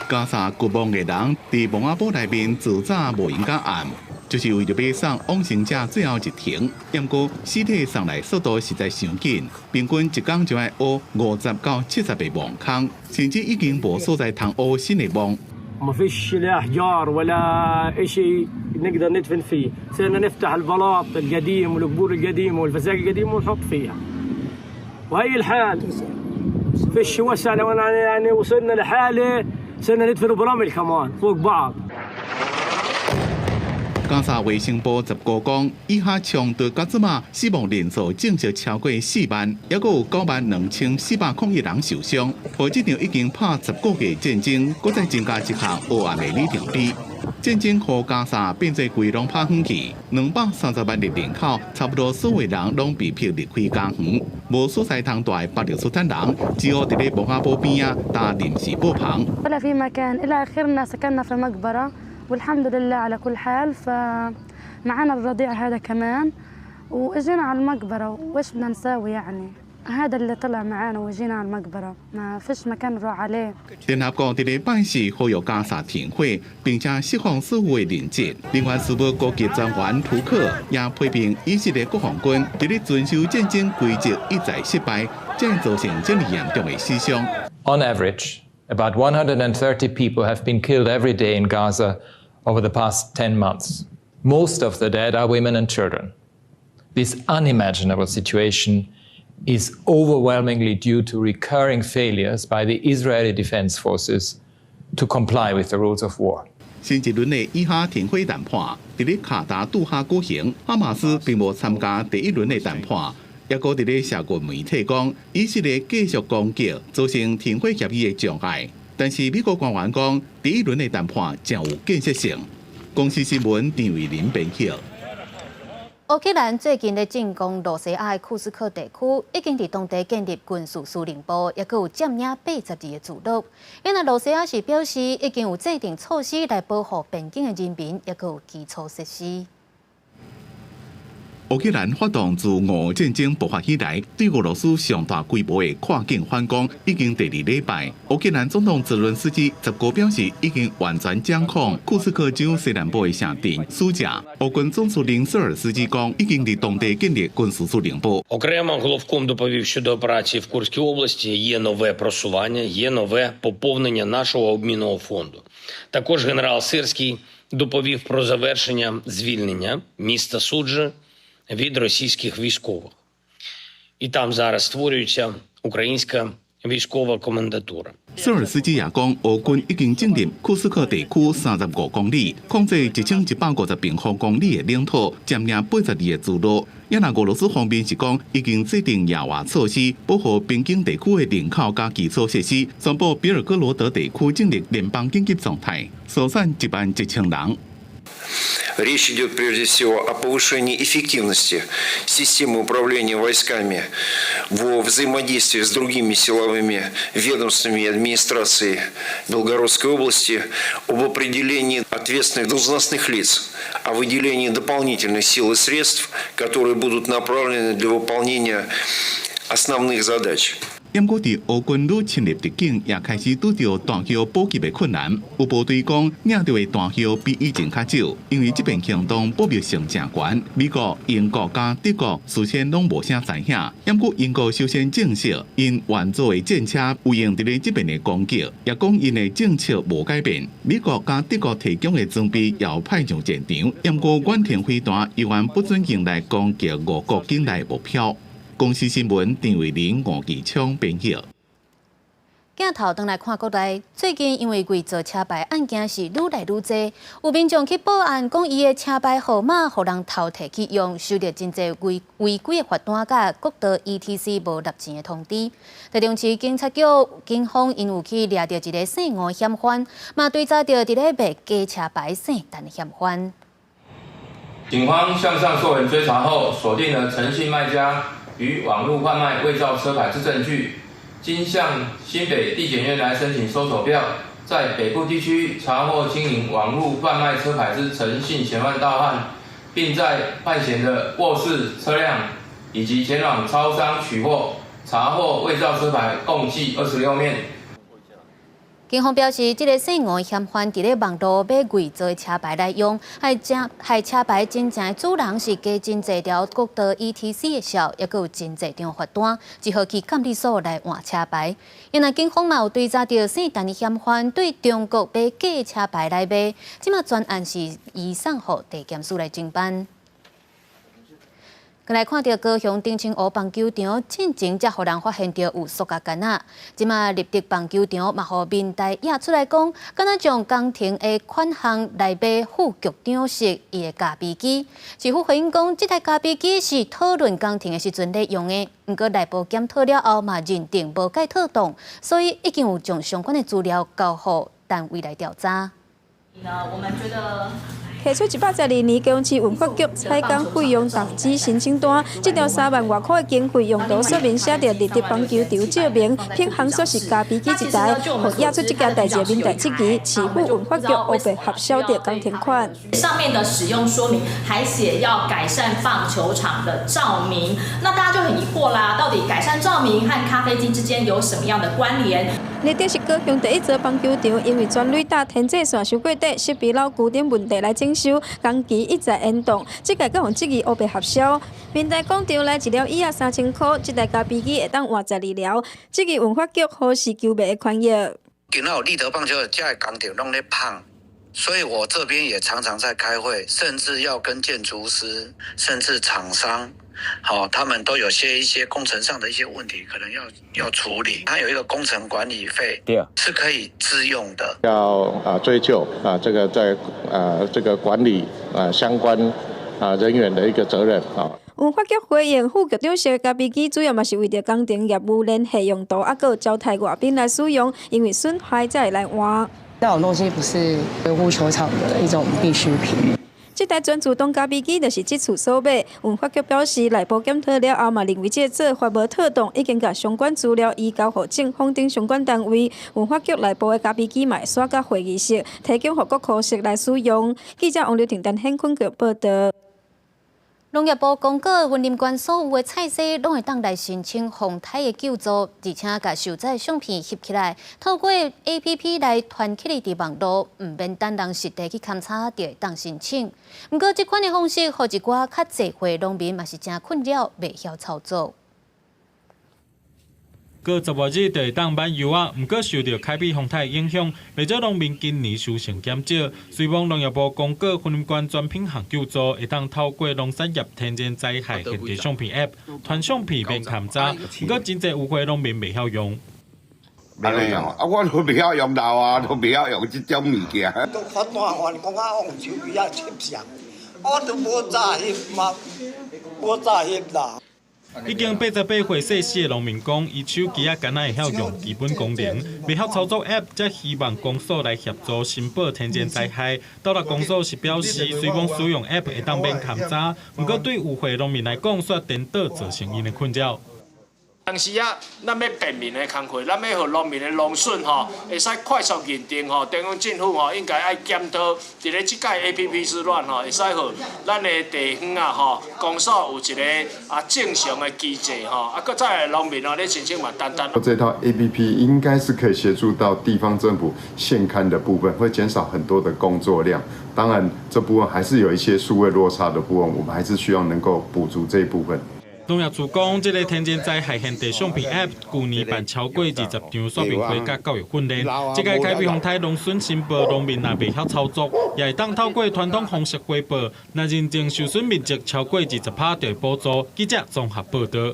加沙国亡的人伫墓仔堡内面自早无闲甲暗，就是为着要送往生者最后一程。不过尸体送来速度实在伤紧，平均一天就要挖50到70个墓坑，甚至已经无所在通挖新的墓。ما فيش لا احجار ولا شيء نقدر ندفن فيه، صرنا نفتح البلاط القديم والقبور القديمه والفساق القديمه ونحط فيها. وهي الحال فيش وسع. لو انا يعني وصلنا لحاله صرنا ندفن برمل كمان فوق بعض.加沙卫生部十个讲，以下长达到即马死亡人数正式超过4万，还佫有92401人受伤。和这场已经拍10个月战争，佫再增加一项黑暗的里程碑。战争和加沙变做规拢拍远去，230万的人口，差不多所有人拢被迫离开家园，无所在通住的巴勒斯坦人，只好伫咧摩阿堡边啊搭临时布棚。ولا في مكان إلى آخرنا سكننا في المقبرة والحمد لله على كل حال. فمعنا الرضيع هذا كمان واجينا على المقبرة وإيش بدنا نساوي يعني. هذا اللي طلع معانا وجينا على المقبرة ما فيش مكان نروح عليه. 联合国伫咧拜四呼吁加沙停火，并且释放所有的人质。另外，事务高级专员图克也批评以色列国防军伫咧遵守战争规则一再失败，才会造成这么严重的死伤。On average, about 130 people have been killed every day in Gaza over the past 10 months. Most of the dead are women and children. This unimaginable situation is overwhelmingly due to recurring failures by the Israeli Defense Forces to comply with the rules of war. 新一轮的以哈停火谈判伫咧卡达杜哈举行，哈马斯并无参加第一轮的谈判，也搁伫咧社群媒体讲以色列继续攻击，造成停火协议的障碍。但是美国官员讲，第一轮的谈判真有建设性。公司新闻张伟林编辑。乌克兰最近咧进攻罗西亚的库斯克地区，已经伫当地建立军事司令部，也佫有占领82个住落。因为罗西亚是表示，已经有制定措施来保护边境的人民，也佫有基础设施。乌克兰发动自俄乌战争爆发以来，对俄罗斯上大规模的跨境反攻已经第2礼拜。乌克兰总统泽伦斯基19表示，已经完全掌控库斯克州西南部的城镇苏贾。乌军总司令瑟尔斯基讲，已经伫当地建立军事司令部。Окремо головком доповів, що до операції в Курській області є нове просування, є нове поповнення нашого обмінного фонду. Також генерал Сирський доповів про завершення звільнення міста Суджа від російських військових. І там зараз створюється українська військова комендатура. 瑟尔斯基也讲，俄军已经进入库斯克地区35公里，控制1150平方公里的领土，占领82个住落。也那俄罗斯方面是讲，已经制定野外措施，保护边境地区的人口加基础设施，宣布比尔哥罗德地区进入联邦紧急状态，疏散11000人。 Речь идет прежде всего о повышении эффективности системы управления войсками во взаимодействии с другими силовыми ведомствами и администрацией Белгородской области, об определении ответственных должностных лиц, о выделении дополнительных сил и средств, которые будут направлены для выполнения основных задач. 因过伫乌军愈侵入敌境，也开始遇到弹药补给的困难。有部队讲，领到的弹药比以前较少，因为这边行动保密性正悬。美国、英国加德国事先拢无啥知影。因过英国首先证实，因援助的战车有用伫咧这边的攻击，也讲因的政策无改变。美国加德国提供的装备也有派上战场。因过远程飞弹依然不准用来攻击俄国境内目标。 公司新闻张伟林、吴其昌编辑。镜头转来看国内，最近因为伪造车牌案件是愈来愈多，有民众去报案，讲伊的车牌号码互人偷摕去用，收到真侪违规的罚单甲国道 ETC 无纳钱的通知。台中市警察局警方因有去抓到一个姓吴嫌犯，嘛追查到伫咧卖假车牌姓陈嫌犯。警方向上受人追查后，锁定了陈姓卖家 与网络贩卖伪造车牌之证据，经向新北地检院来申请搜索票，在北部地区查获经营网络贩卖车牌之陈姓嫌犯到案，并在犯嫌的卧室、车辆以及前往超商取货，查获伪造车牌共计26面。警方表示，这个姓吴嫌犯伫咧网络买伪造的车牌来用，害车牌真正的主人是加真侪条国道 ETC 的销，也佫有真侪张罚单，只好去监理所来换车牌。原来警方嘛有追查到姓陈的嫌犯对中国买假的车牌来卖，即马专案是移送予地检署来侦办。来看到高雄丁清湖棒球场，进前才互人发现到有塑胶杆仔。即马立德棒球场嘛，互民代也出来讲，敢若将工程的款项来买副局长室伊的咖啡机。市府回应讲，这台咖啡机是讨论工程的时阵咧用的，毋过内部检讨了后嘛认定无解妥当，所以已经有将相关的资料交予单位来调查。我们觉得。提出112年高雄市文化局采工费用通知申请单，这条3万外块的经费用途说明写着立德棒球场照明，品项说是咖啡机一台，互压出这件代志的民代质疑，市府文化局黑白合销的工程款。上面的使用说明还写要改善棒球场的照明，那大家就很疑惑啦，到底改善照明和咖啡机之间有什么样的关联？立德是高雄第一座棒球场，因为全垒打天际线收过底，设备老旧等问题来整修，工期一再延动，这届更用质疑黑白合销。民代广场来一条椅仔3000块，这台咖啡机会当换12条，质疑文化局何时求卖的权益。今仔有立德棒球这个工程拢咧胖，所以我这边也常常在开会，甚至要跟建筑师，甚至厂商。他们都有一些工程上的一些问题，可能要处理。它有一个工程管理费，是可以自用的。要追究这个在这个管理相关人员的一个责任文化局回应，副局长室咖啡机主要嘛是为着工程业务联系用途，还有招待外宾来使用，因为损害才会来换。这种东西不是维护球场的一种必需品。这台全自动咖啡机就是这次所买。文化局表示，内部检讨了后嘛，认为这做法无妥当，已经把相关资料移交予政府等相关单位。文化局内部的咖啡机嘛，刷到会议室，提供予各科室来使用。记者王刘婷、陈显坤报道。农业部公告，云林县所有的菜色拢会当来申请风台的救助，而且甲受灾相片翕起来，透过 APP 来传起嚟伫网络，唔免等人实地去勘察就会当申请。不过，这款的方式，互一寡较济岁农民嘛是真困扰，袂晓操作。过10月日就会当买油啊，毋过受到凯比风台影响，不少农民今年收成减少。随望农业部公告，云林县全品项救助会当透过农产业天然灾害现地相片 App 传相片免勘查，不过真侪有岁农民袂晓用。安尼哦，我都袂晓用到啊，都袂晓用这种物件。都发单还讲啊，往手比较翕相，我都无早翕嘛，无早翕啦。已经88岁逝世的农民讲，伊手机啊，敢若会晓用基本功能，袂晓操作 App， 则希望公所来协助申报天然灾害。到了公所是表示，虽讲使用 App 会当免勘查，不过对有岁农民来讲，煞颠倒造成因的困扰。当时啊，咱要便民的工课，咱要互农民的农损会使快速认定中央政府应该爱检讨，伫咧即届 APP 之乱会使互咱的地方公所有一个正常的机制搁再农民咧申请嘛单单。这套 APP 应该是可以协助到地方政府现勘的部分，会减少很多的工作量。当然，这部分还是有一些数位落差的部分，我们还是需要能够补足这一部分。农业处讲，这个天然灾害现地相片 App 去年办超过20场说明会甲教育训练。这个凯比风台农损申报，农民若袂晓操作，也会当透过传统方式回报。若认定受损面积超过20%，就会补助。记者综合报道。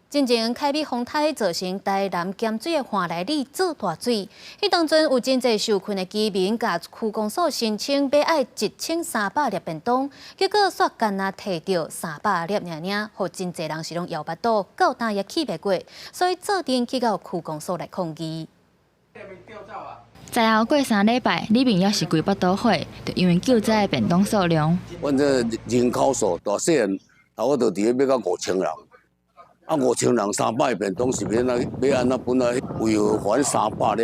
进前凯比风台造成台南咸水的华来里做大水，迄当阵有真侪受困的居民，甲区公所申请要爱1300粒便当，结果煞干那摕到300粒尔尔，互真侪人是拢摇巴肚，到今也起袂过，所以做阵去到区公所来抗议。在后过3礼拜，里面也是规巴倒火，就因为救灾的便当数量。阮这人口数大细汉，我就伫咧要到5000人。5000人300个便当是要安怎本来为还300粒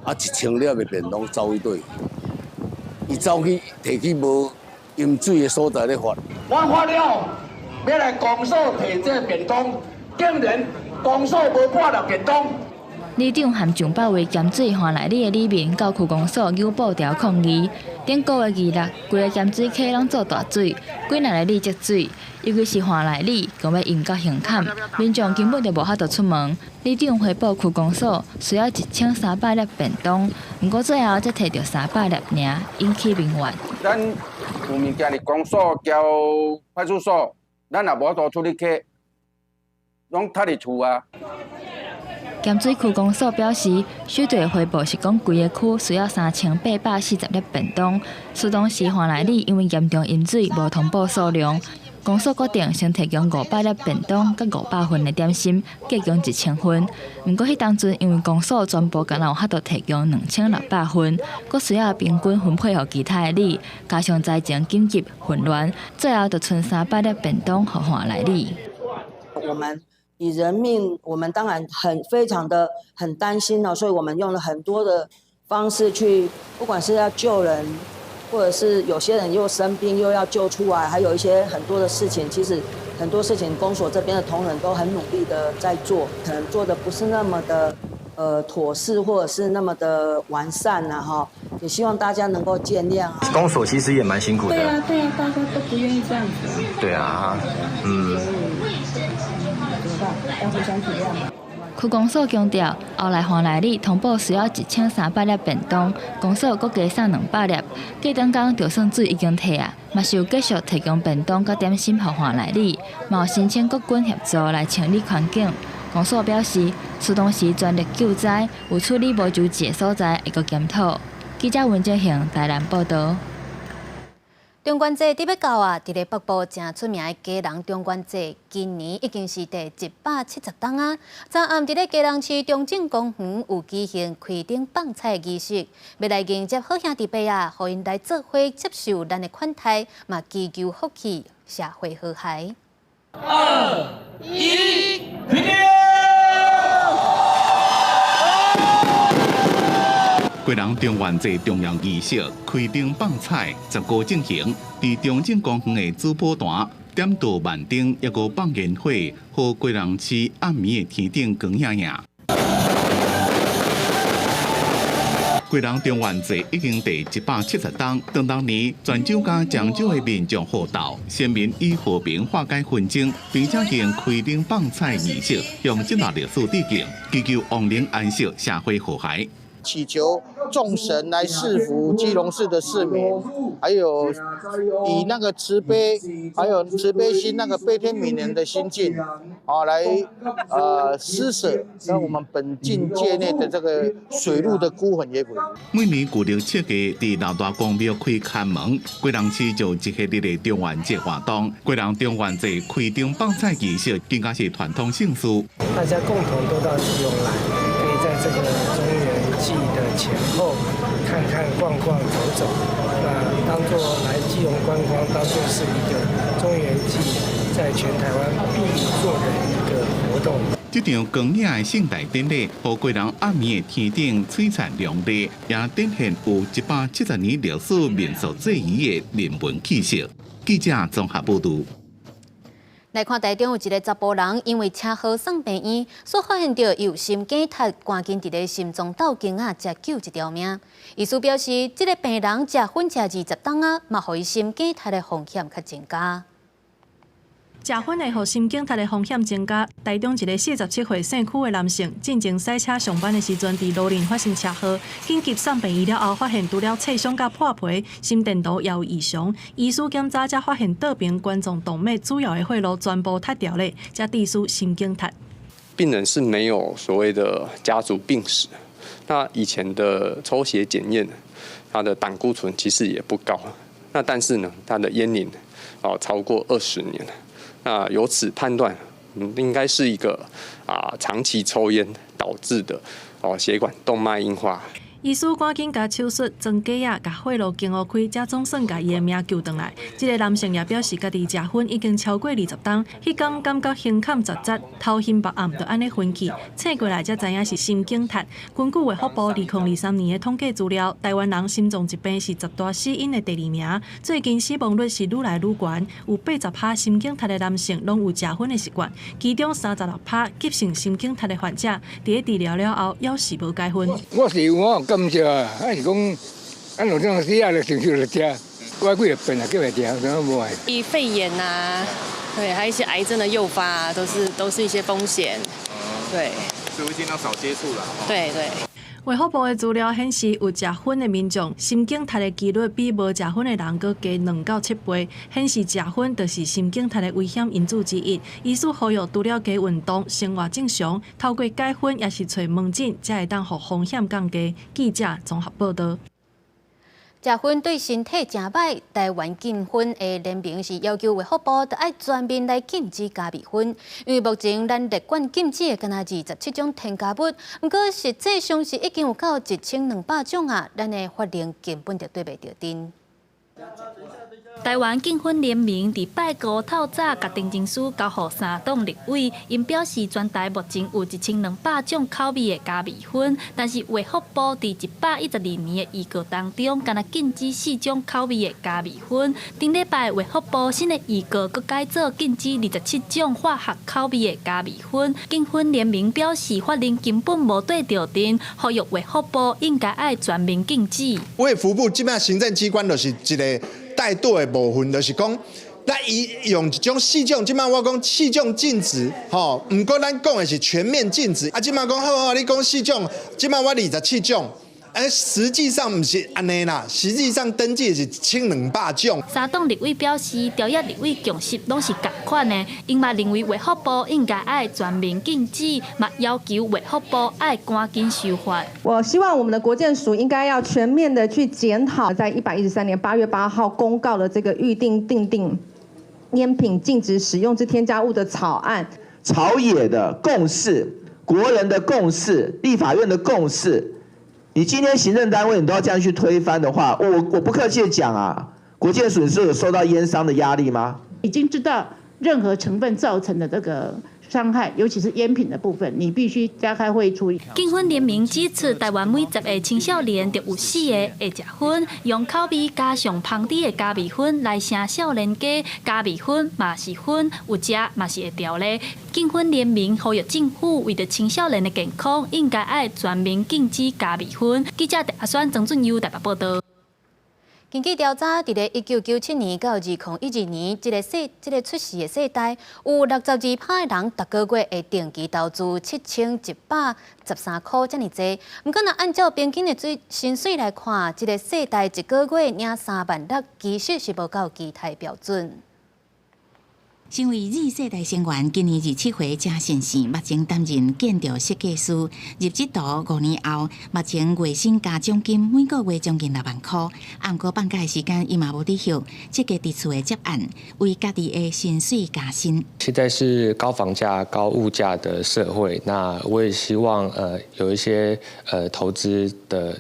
，1000粒的便当走去对，伊走去摕去无饮水的所在咧发。我发了，要来公所摕这便当，竟然公所无发了便当。里长和上百位咸水换来里的里民到区公所邮布条抗议。顶个月2日，规个咸水溪拢做大水，几内个里积水，尤其是换来里，共要淹到胸坎，民众根本就无法度出门。里长回报区公所需要1300粒便当，不过最后才摕到300粒尔，引起民怨。咱有物件伫公所交派出所，咱也无多处理去，拢塌伫厝啊。咸水区公所表示，收到的回报是讲规个区需要3840粒便当，苏当时换来里因为严重淹水，无通报数量。公所决定先提供500粒便当，甲500份的点心，计共1000份。不过，迄当阵因为公所全部敢有法度提供2600份，阁需要平均分配予其他的里，加上财政紧急混乱，最后就剩300粒便当互换来里。我们以人命，我们当然非常的担心了，所以我们用了很多的方式去，不管是要救人。或者是有些人又生病又要救出来，还有一些很多的事情，其实很多事情公所这边的同仁都很努力的在做，可能做的不是那么的妥适，或者是那么的完善啊哈，也希望大家能够见谅啊。公所其实也蛮辛苦的。对啊，大家都不愿意这样子。对啊，怎么办？要互相体谅嘛。区公所强调，后来换来里通报需要1300粒便当，公所阁加送200粒。过当天就算水已经退啊，嘛是有继续提供便当甲点心予换来里，嘛有申请各军协助来清理环境。公所表示，苏当时全力救灾，有处理无救济的所在会阁检讨。记者文哲恒台南报道。中元节伫要到啊！伫咧北部正出名的基隆中元节，今年已经是第170档啊！昨暗伫咧基隆市中正公园有举行开灯放彩的仪式，要来迎接好兄弟伯啊，互因来做伙接受咱的款待，嘛祈求福气、社会和谐。2、1，开灯！基隆中元节重要仪式开灯放彩15进行，伫中正公园的主宝坛点导万灯，抑个放烟火，和基隆市暗暝的天顶光闪闪。基隆中元节已经第170档，当年泉州甲漳州的民众好斗，先民以和平化解纷争，并且用开灯放彩仪式，用这段历史致敬，祈求亡灵安息，社会和谐。祈求众神来赐福基隆市的市民，还有以那个慈悲，还有慈悲心，那个悲天悯人的心境，来施舍让我们本境界内的这个水路的孤魂野鬼。每年旧历7月伫老大公庙开看门，基隆市就一系列的中元节活动。基隆中元节开灯放彩仪式更加是传统盛事，大家共同都到基隆来，可以在这个中元季的前后看看逛逛走走，那当作来基隆观光，当作是一个中元季在全台湾必做的一个活动。这场光雅的盛大典礼，和基隆暗暝的天顶璀璨亮丽，也展现有170年历史民俗祭仪的人文气息。记者综合报道。来看台中有一个查甫人，因为车祸送病院，所发现到有心梗塌，赶紧伫咧心脏斗经啊，才救一条命。医师表示，这个病人食薰吃20档啊，嘛，互伊心梗塌的风险较增加。食薰会互心梗塌的风险增加。台中一个47岁姓区的男性，进前赛车上班的时阵，伫路林发生车祸，紧急送病院了后，发现除了侧伤甲破皮，心电图也有异常。医师检查才发现倒边冠状动脉主要的血路全部塌掉了，才致使心梗塌。病人是没有所谓的家族病史，那以前的抽血检验，他的胆固醇其实也不高，那但是呢，他的烟龄超过20年。那由此判断，应该是一个长期抽烟导致的血管动脉硬化。医师赶紧甲手术装假啊，甲血路经互开，才总算甲伊的命救回来。这个男性也表示，家己食薰已经超过20冬，迄天感觉胸坎扎扎，头晕目暗，就安尼昏去。测过来才知影是心梗塌。根据卫福部2023年的统计资料，台湾人心脏疾病是10大死因的第2名，最近死亡率是愈来愈悬，有80%心梗塌的男性拢有食薰的习惯，其中36%急性心梗塌的患者，伫治疗了后，要是无解薰。我感谢啊，还是讲，按有这种死啊，就承受着吃，我几个病啊叫来吃，怎么无爱？肺炎啊，对，还有一些癌症的诱发啊，都是一些风险。对，所以会尽量少接触啦。对。卫福部的资料显示，有食薰的民众心梗塌的几率比无食薰的人佫加2到7倍，显示食薰就是心梗塌的危险因素之一。医师呼吁除了加运动、生活正常，透过解薰也是找门诊，才会当互风险降低。记者综合报道。食薰对身体真歹，台湾禁薰的联名是要求卫福部得爱全面来禁止加味薰，因为目前咱列管禁止的敢若27种添加物，不过实际上是已经有到1200种啊，咱的法令根本就对袂着阵。台湾禁薰联盟伫拜五透早，甲定情书交予3党立委，因表示全台目前有1200种口味的加味薰，但是卫福部伫112年的预告当中，敢若禁止4种口味的加味薰。顶礼拜卫福部新的预告佫改做禁止27种化学口味的加味薰。禁薰联盟表示，法令根本无对着阵，呼吁卫福部应该爱全面禁止。卫福部即摆行政机关就是一个带队的部分，就是讲，咱伊用一种4种，即摆我讲4种禁止，吼，毋过咱讲的是全面禁止。啊，即摆讲好，你讲4种，即摆我27种。实际上不是安尼啦，实际上登记是1200种。3党立委表示，朝野立委共识拢是同款的，因嘛认为卫福部应该爱全面禁止，嘛要求卫福部爱赶紧修法。我希望我们的国健署应该要全面的去检讨，在113年8月8号公告的这个预定订定烟品禁止使用之添加物的草案，朝野的共识、国人的共识、立法院的共识。你今天行政单位你都要这样去推翻的话，我不客气的讲啊，国健署是有受到烟商的压力吗？已经知道任何成分造成的这个伤害，尤其是烟品的部分，你必须加开会处理。禁薰联盟指出，台湾每10个青少年就有4个会食薰，用口味加上芳甜的加味薰来生少年家，加味薰嘛是薰，有食嘛是会掉咧。禁薰联盟呼吁政府为着青少年的健康，应该爱全面禁止加味薰。记者陈阿选、曾俊佑台北报道。根据调查，伫咧1997年到2012年，这个出事的世代，有62%的人逐个月会定期投资7113块遮尔济。不过，若按照平均的薪水来看，这个世代一个月领3万6，其实是无够期待标准。身为Z世代成员，今年27岁才现身，目前担任建筑设计师。入职图5年后，目前月薪加奖金每个月将近6万块。不过放假的时间，伊嘛无伫休，积极伫厝的接案，为家己的薪水加薪。现在是高房价、高物价的社会，那我也希望有一些投资的。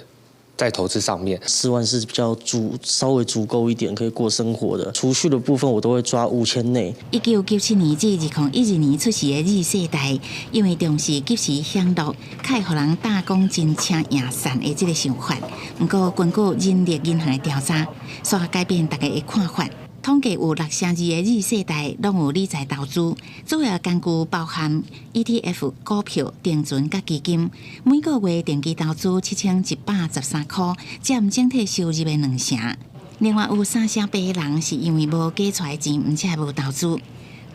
在投资上面，4万是比较稍微足够一点，可以过生活的。储蓄的部分我都会抓5000内。1997年至2012年出世的Z世代，因为重视及时享乐，较互人打工真请赢散的这个想法。不过，根据人力银行的调查，煞改变大家的看法。统计有6成2的Z世代拢有理财投资，主要根据包含 ETF、股票、定存甲基金，每个月定期投资7113块，占整体收入的2成。另外有3成8的人是因为无加出来钱，而且无投资。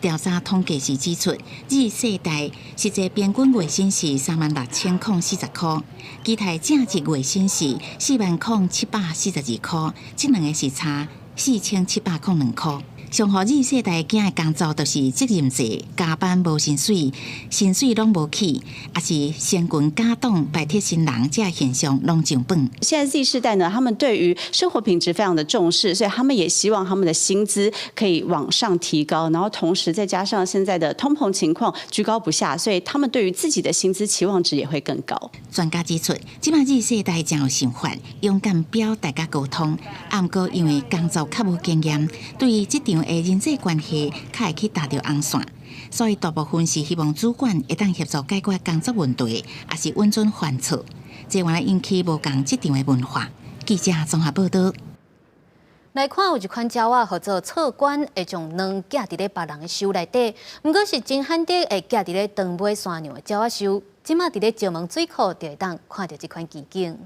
调查统计是指出，Z世代实际平均月薪是36040块，期待正值月薪是40742块，这2个是差4702块。上互Z世代囝的工作就是责任制，加班无薪水，薪水拢无起，也是先群家长拜铁新人这现象拢上本。现在 Z 世代呢，他们对于生活品质非常的重视，所以他们也希望他们的薪资可以往上提高，然后同时再加上现在的通膨情况居高不下，所以他们对于自己的薪资期望值也会更高。专家指出，即马Z世代真有想法，勇敢表达甲沟通，毋过因为工作较无经验，对于这场的人际关系较会去踏着红线，所以大部分是希望主管会当协助解决工作问题，也是稳准犯错，这原来引起无共这场的文化。记者综合报道。来看有一款鸟仔，号做侧冠，会将卵夹伫咧别人的手内底，毋过是真罕得会夹伫咧长尾山羊的鸟仔手。即马伫咧石门水库就会当看到这款奇景。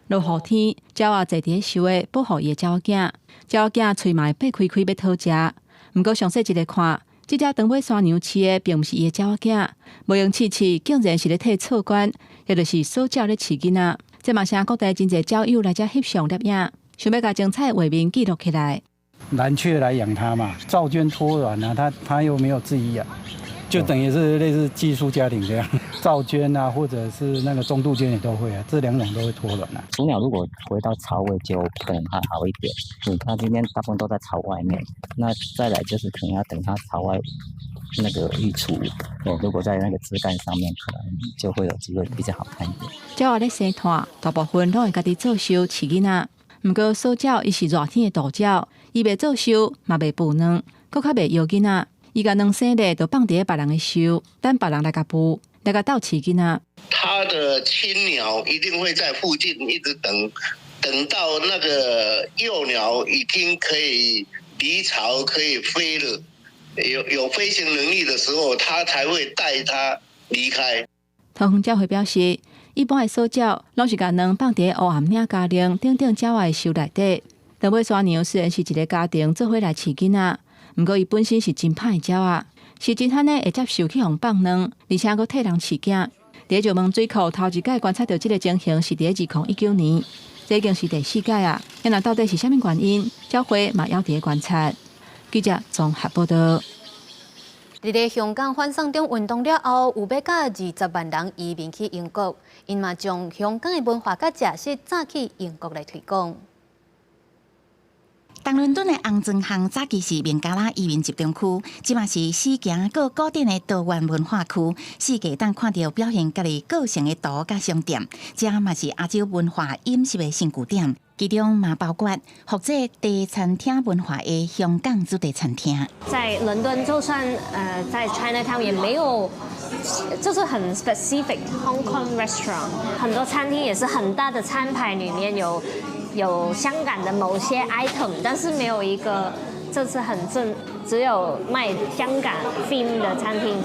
落雨天，鸟仔坐伫咧树的保护伊的鸟仔，鸟仔喙嘛会擘开要讨食。毋过详细一个看，这只长尾山羊饲的并毋是伊的鸟仔，无用饲，竟然是咧替侧冠，也就是手鸟咧饲囡仔。这嘛是国内真侪鸟友来遮翕相摄影，想要甲精彩的画面记录起来。蓝雀来养它嘛，赵娟托卵啊，它又没有自己养。就等于是类似寄宿家庭这样，赵娟啊，或者是那个中度娟也都会啊，这两种都会脱卵啊。雏鸟如果回到巢位就可能还好一点，它今天大部分都在巢外面，那再来就是可能要等它巢外那个育雏，如果在那个枝干上面，可能就会有机会比较好看一点。鸟仔咧生蛋，大部分拢会家己做收饲囡仔，毋过手鸟伊是热天的大鸟，伊袂做收，嘛袂孵卵，搁较袂摇囡仔。伊甲卵生咧，就放伫咧别人的手，等别人来甲孵，来甲斗饲囡仔。它的亲鸟一定会在附近一直等到那个幼鸟已经可以离巢、可以飞了，有飞行能力的时候，它才会带它离开。桃园鸟会表示，一般的手鸟拢是甲卵放伫咧乌暗领家庭顶鸟仔的手内底。长尾山羊虽然是一个家庭做伙来饲囡仔。毋过，伊本身是真歹的鸟仔，是真罕会接受去互放卵，而且佫替人饲囝。伫石门水库头一届观察到这个情形是伫2019年，这已经是第4届啊。那到底是啥物原因？鸟会嘛还伫咧观察。记者综合报道。伫咧香港反送中运动了后，有要甲20万人移民去英国，因嘛将香港的文化甲食食早去英国来推广。东伦敦的红砖巷早期是孟加拉移民集中区，即嘛是市行个古典的多元文化区，世界当看到表现家己个性的图甲商店，这嘛是亚洲文化饮食的新据点，其中嘛包括复制地餐厅文化的香港主题餐厅。在伦敦，就算在 Chinatown 也没有，就是很 specific Hong Kong restaurant， 很多餐厅也是很大的餐牌里面有香港的某些 item， 但是没有一个就是很正，只有卖香港 theme 的餐厅。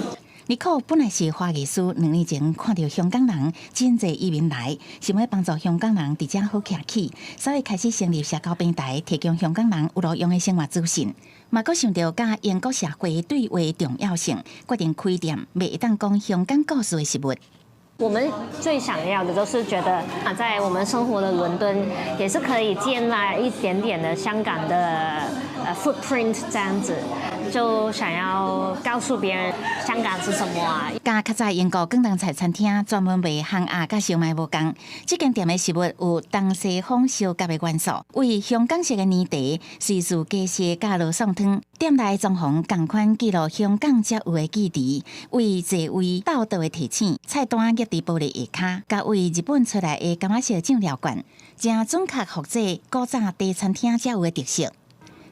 尼可本来是花艺师，2年前看到香港人真侪移民来，想要帮助香港人伫遮好徛起，所以开始成立社交平台，提供香港人有路用的生活资讯。嘛，阁想到甲英国社会对话的重要性，决定开店，卖会当讲香港故事的食物。我们最想要的就是觉得在我们生活的伦敦也是可以建立一点点的香港的footprint 这样子，就想要告诉别人香港是什么啊。甲较早英国广东菜餐厅专门卖烘鸭甲烧麦无共，这间店的食物有东西方烧夹的元素，为香港式的年茶、瑞士鸡翅甲罗宋汤。店内装潢同款记录香港才有的记忆，为座位道道的提醒，菜单压伫玻璃下骹，甲为日本出来的柑仔烧酱料罐，正准确复制古早茶餐厅才有的特色。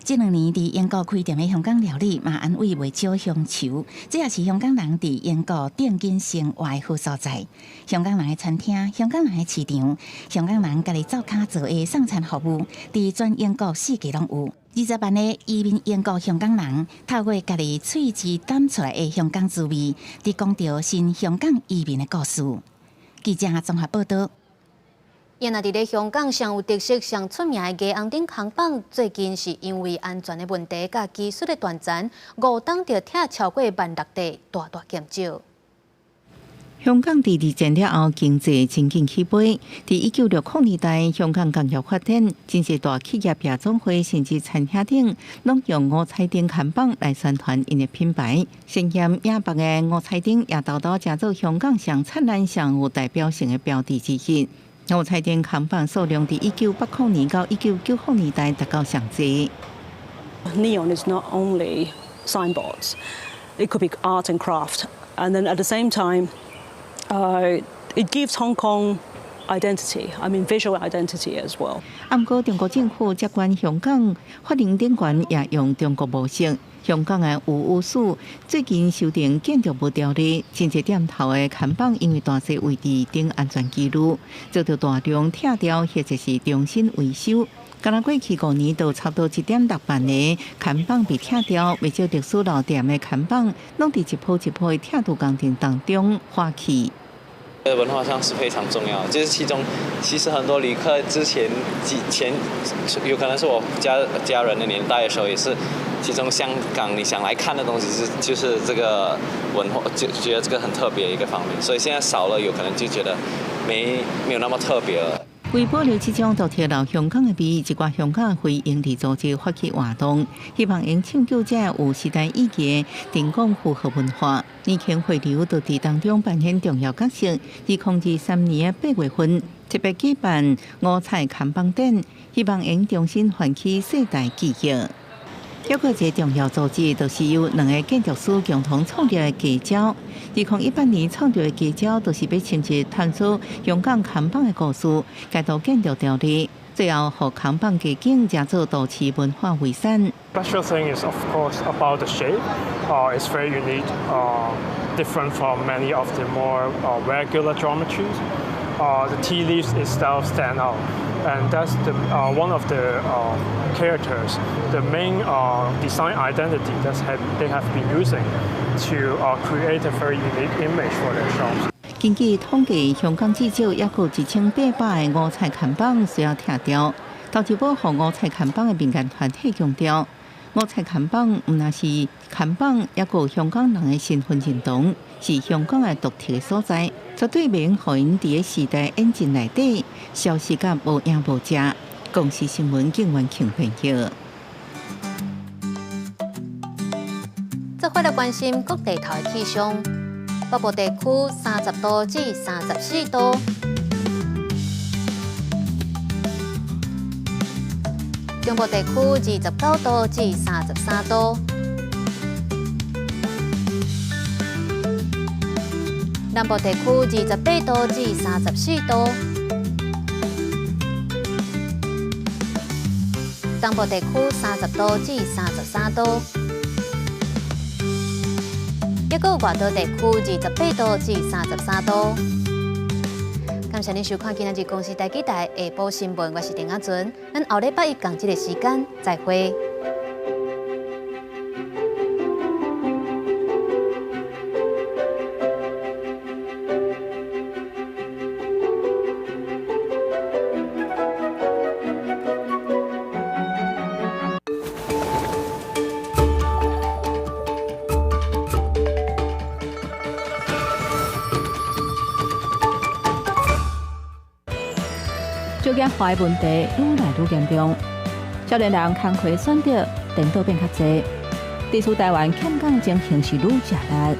这2年伫英国开店的香港料理嘛，安慰袂少乡愁，这也是香港人伫英国定居生活的好所在。香港人的餐厅、香港人的市场、香港人家己走脚做的送餐服务，伫全英国四界拢有。20万的移民英国香港人，透过家己喙齿淡出来的香港滋味，伫讲着新香港移民的故事。记者综合报道。原来伫咧香港上有特色、上出名的鸡红顶空榜，最近是因为安全的问题甲技术的断层，5档就拆超过160地，大大减少。香港伫二戰了後，經濟真緊起飛。伫1960年代，香港工業發展，真濟大企業夜總會甚至餐廳等，攏用五彩燈看板來宣傳因的品牌。盛嚴亞北的五彩燈也豆豆成做香港上燦爛、上有代表性的標誌之一。五彩燈看板數量伫1980年到1990年代達到上濟。Neon is not only signboards; it could be art and craft, and then at the same time. It gives Hong Kong identity. I mean, visual identity as well. 不過，中國政府接管香港，法令頂懸也用中國模式。香港的有污署最近修訂建築物條例，真濟點頭的看板因為大細位置頂安全記錄，遭到大量拆掉或者是重新維修。剛剛過去5年，都差不多1.6萬個看板被拆掉，未少歷史老店的看板，攏在一鋪一鋪的拆除工程當中花去。文化上是非常重要，就是其中其實很多旅客之前有可能是我家人的年代的時候，也是其中香港你想來看的東西就是這個文化，就覺得這個很特別一個方面，所以現在少了，有可能就覺得沒有那麼特別了。為保留這種獨特老香港的美，一寡香港的非營利組織發起活動，希望因搶救者有時代意義，提供符合文化。年輕回流都在當中扮演重要角色。2023年8月份，特別舉辦五彩看板展，希望因重新喚起世代記憶。還有一個重要組織，就是由2個建築師共同創立的街招。2018年創立的街招，就是要親自探索香港看板的故事，改造建築條例，最後讓看板街景加做都市文化遺產。Special thing is of course about the shape. It's very unique, different from many of the more regular geometries. The tea leaves itself stand out, and that's one of the characters, the main design identity that they have been using to create a very unique image for their shops. 根據統計，香港至少也有1800個五彩看板需要拆掉。投資保護五彩看板的民間團體強調，五彩看板唔單是看板，也有香港人的身份認同，是香港的獨特的所在，絕對免讓因在時代演進內底消失甲無影無跡。公視新聞警員慶朋友。再回來關心各地頭的氣象，北部地區30度至34度，中部地區29度至33度，南部地區28度至34度，東部地區30度至33度。一個外島地區28度至33度。感謝您收看今日公視台記台下晡新聞，我是丁雅準。咱後禮拜一同這個時間再會。少子化的問題愈來愈嚴重，少年人工課選擇顛倒變較濟，地處台灣欠港情形勢愈加劇。